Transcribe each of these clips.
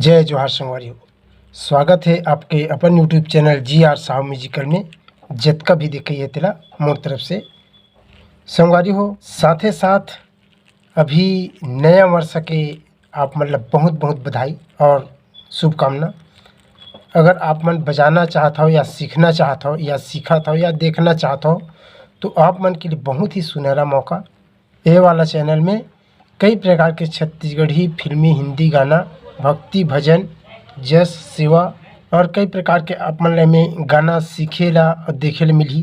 जय जोहार संगवारी हो। स्वागत है आपके अपन YouTube channel GR Sahu musical में। जतका भी देखिए तेला मोर तरफ से संगवारी हो। साथे साथ अभी नया वर्ष के आप मतलब बहुत बहुत बधाई और शुभकामना। अगर आप मन बजाना चाहता हो या सीखना चाहता हो या सीखत हो या देखना चाहता हो तो आप मन के लिए बहुत ही सुनहरा मौका। ये वाला चैनल में कई प्रकार के छत्तीसगढ़ी फिल्मी हिंदी गाना, भक्ति भजन, जस सेवा और कई प्रकार के आप मन में गाना सीखेला और देखेला मिलही।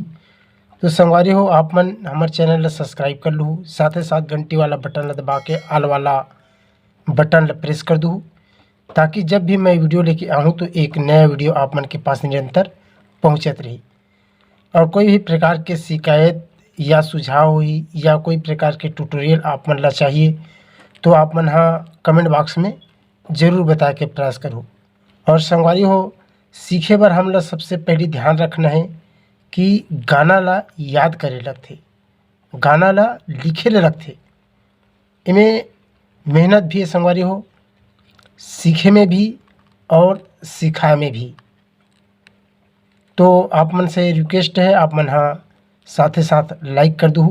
तो संगवारी हो आप मन हमारे चैनल ला सब्सक्राइब कर लूँ, साथ ही साथ घंटी वाला बटन ला दबा के आल वाला बटन ला प्रेस कर दूँ, ताकि जब भी मैं वीडियो लेके आऊँ तो एक नया वीडियो आप मन के पास निरंतर पहुँचत रही। और कोई भी प्रकार के शिकायत या सुझाव हुई या कोई प्रकार के ट्यूटोरियल आप मन ला चाहिए तो आप मन हाँ कमेंट बॉक्स में ज़रूर बता के प्रयास करो। और संगवारी हो सीखे बर हमला सबसे पहले ध्यान रखना है कि गाना ला याद करे लगथे, गाना ला लिखे ले लगथे। इमें मेहनत भी है संगवारी हो, सीखे में भी और सिखाए में भी। तो आप मन से रिक्वेस्ट है आप मन हाँ साथ ही साथ लाइक कर दूँ।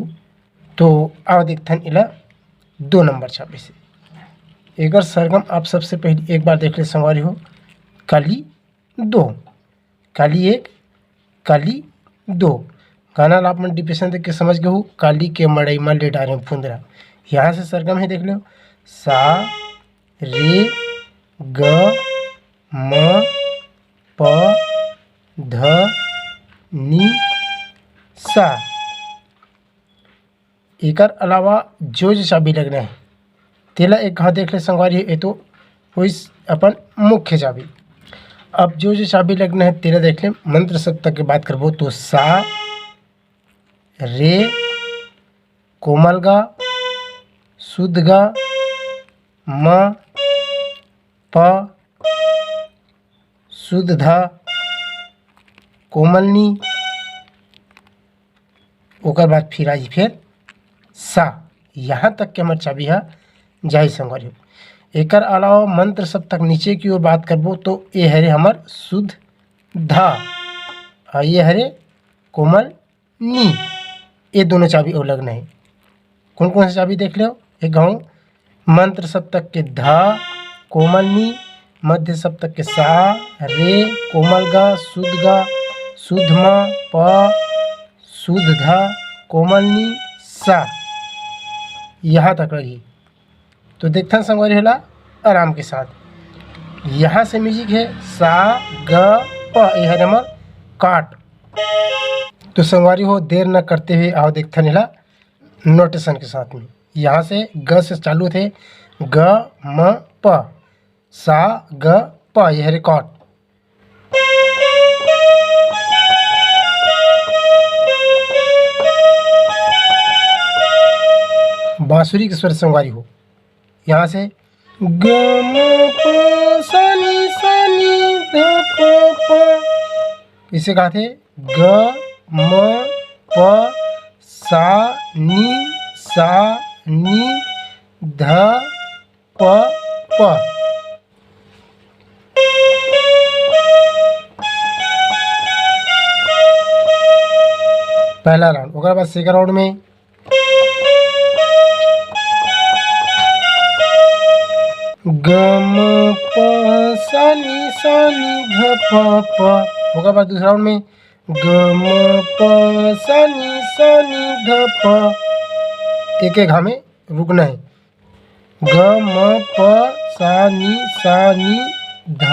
तो आओ देखथन इला 2 नंबर छापे से एकर सरगम आप सबसे पहले एक बार देख ले संगवारी हो। काली 2, काली 1, काली 2। गाना ला आप मन डिप्रेशन देख के समझ गए हो। काली के मड़ई में ले डारे फुंदरा। यहाँ से सरगम है देख लो। सा रे ग म प ध नि सा। एकर अलावा जो चाबी लगना है तेला एक घाव देख ले संगवारी है। ये तो हुई अपन मुख्य चाबी। अब जो चाबी लगना है तेला देख ले। मंत्र सप्तक की बात करबो तो सा रे कोमल गा शुद्ध गा म प शुद्ध धा कोमल नी। ओकर बाद फिर आई फिर सा। यहाँ तक के हमार चाबी है जाहि संगवारी हो। एकर अलावा मंत्र सब तक नीचे की ओर बात करबो तो ये हरे हमार शुद्ध धा और ये हरे कोमल नी। ये दोनों चाबी और लगना है। कौन कौन सी चाबी देख लो। एक गाँव मंत्र सप्तक के धा कोमल नी, मध्य सप्तक के सा रे कोमल गा शुद्ध म प शुद्ध धा कोमल नी सा। यहाँ तक लगी। तो देखते हैं संगवारी होला आराम के साथ। यहाँ से म्यूजिक है सा ग प। यह है नंबर काट। तो संगवारी हो देर न करते हुए आओ देखते हैं होला नोटेशन के साथ में। यहाँ से ग से चालू थे ग म प सा ग प। यह रिकॉर्ड। बांसुरी के स्वर संगवारी हो। यहाँ से ग म प सा नी ध प प। इसे कहा थे ग म प सा नी ध प प। पहला राउंड। ओकर बाद सेकंड राउंड में ग म प सा नी ध प प। ओकर बाद दूसरा राउंड में ग म प सा नी ध प। एक एक में रुकना है। ग म प सा नी ध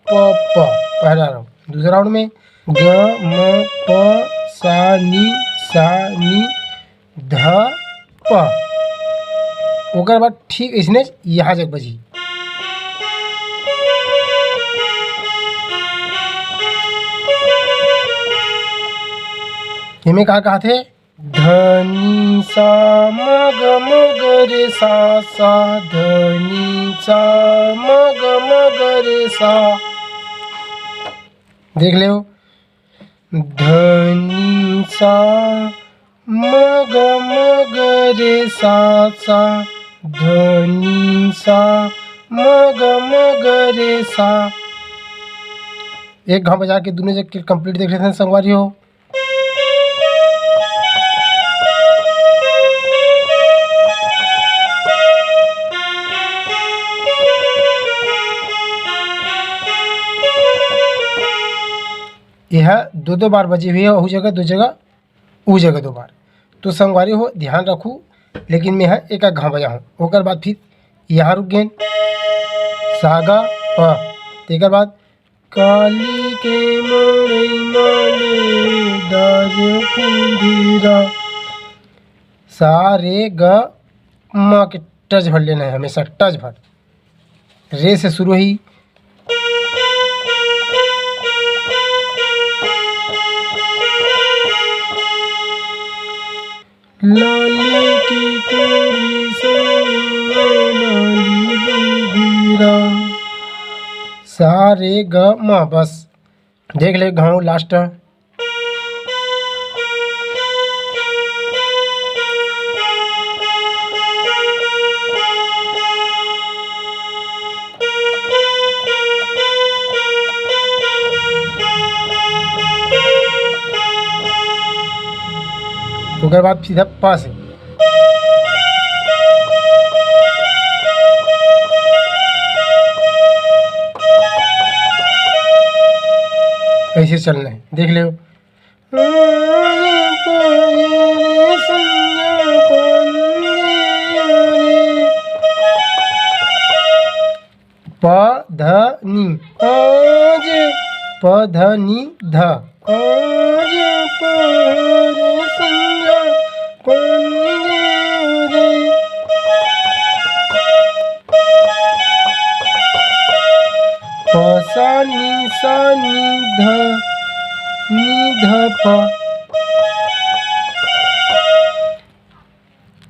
प प। पहला राउंड। दूसरा राउंड में ग म प सा नी ध प। ओकर बाद ठीक इसने यहाँ जग बजी। इनमें कहा थे धनी सा म ग रे सा धनी सा म ग रे सा। देख ले धनी सा म ग रे सा धनी सा म ग म ग रे सा। एक घाव बजा के दोनों जगह कंप्लीट देख लेते हैं संगवारी हो। यह दो बार बजी हुई है, वो जगह दो जगह, वो जगह दो बार। तो संगवारी हो ध्यान रखू, लेकिन मैं है एक घाव बजा हूँ। ओकर बाद फिर यहाँ रुक गए सागा प। एक बाद काली के मोरई माले दाज कुंधीरा। सा रे ग म के टच भर लेना है हमेशा, टच भर। रे से शुरू ही, लाली की तोरी लाली दूधीरा। सा रे ग म। बस देख ले घाव लास्ट। उसके बाद सीधा पा से। ऐसे चलना है, देख ले। प ध नी आज प ध नी ध आज पहरे संगा रे। प सा नी ध प।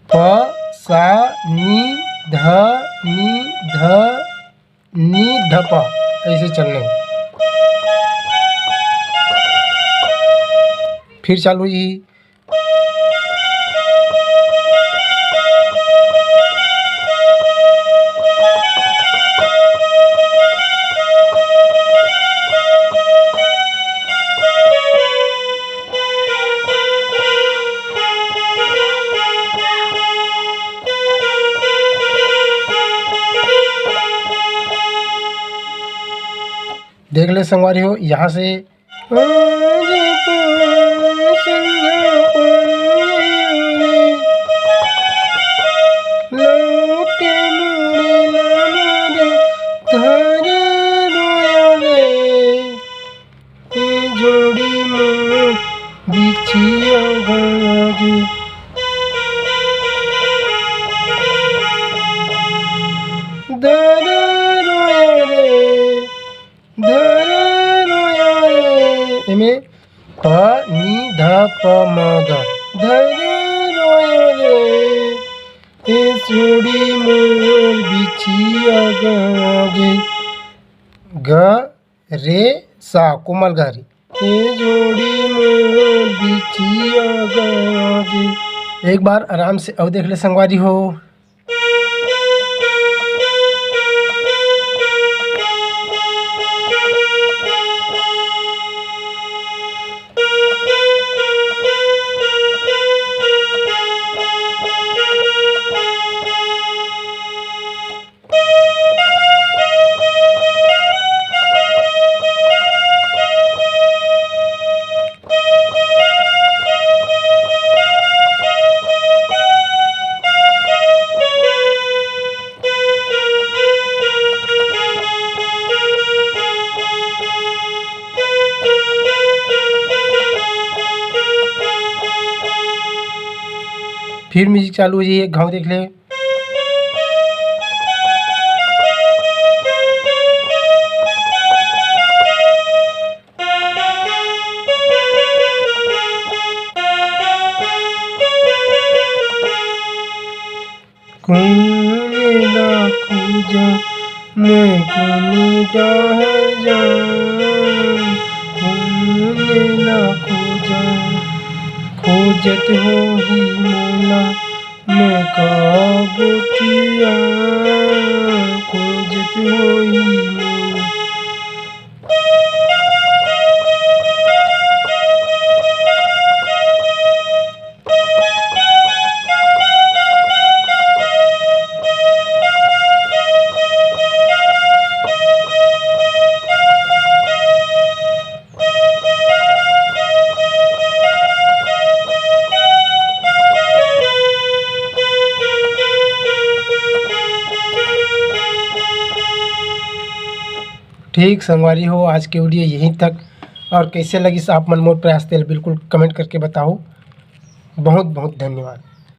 प सा नी ध नी ध प। ऐसे चलने। फिर चालू ही। देख ले संगवारी हो यहाँ से जोड़ी में बिछिया गई। इमें प नी ध प म ग धरे रोय रे जोड़ी मोर बिछिया गे। ग रे सा कोमल गहरी जोड़ी मोर बिछिया गे। एक बार आराम से अब देख ले संगवारी हो। फिर म्यूजिक चालू हो जाइए, घाव देख ले। मैं खोजत हो ही मोला मैं काबोतिया खोजत होई मोर। ठीक संगवारी हो, आज की वीडियो यहीं तक। और कैसे लगी आप मनमोर प्रयास तेल बिल्कुल कमेंट करके बताओ। बहुत बहुत धन्यवाद।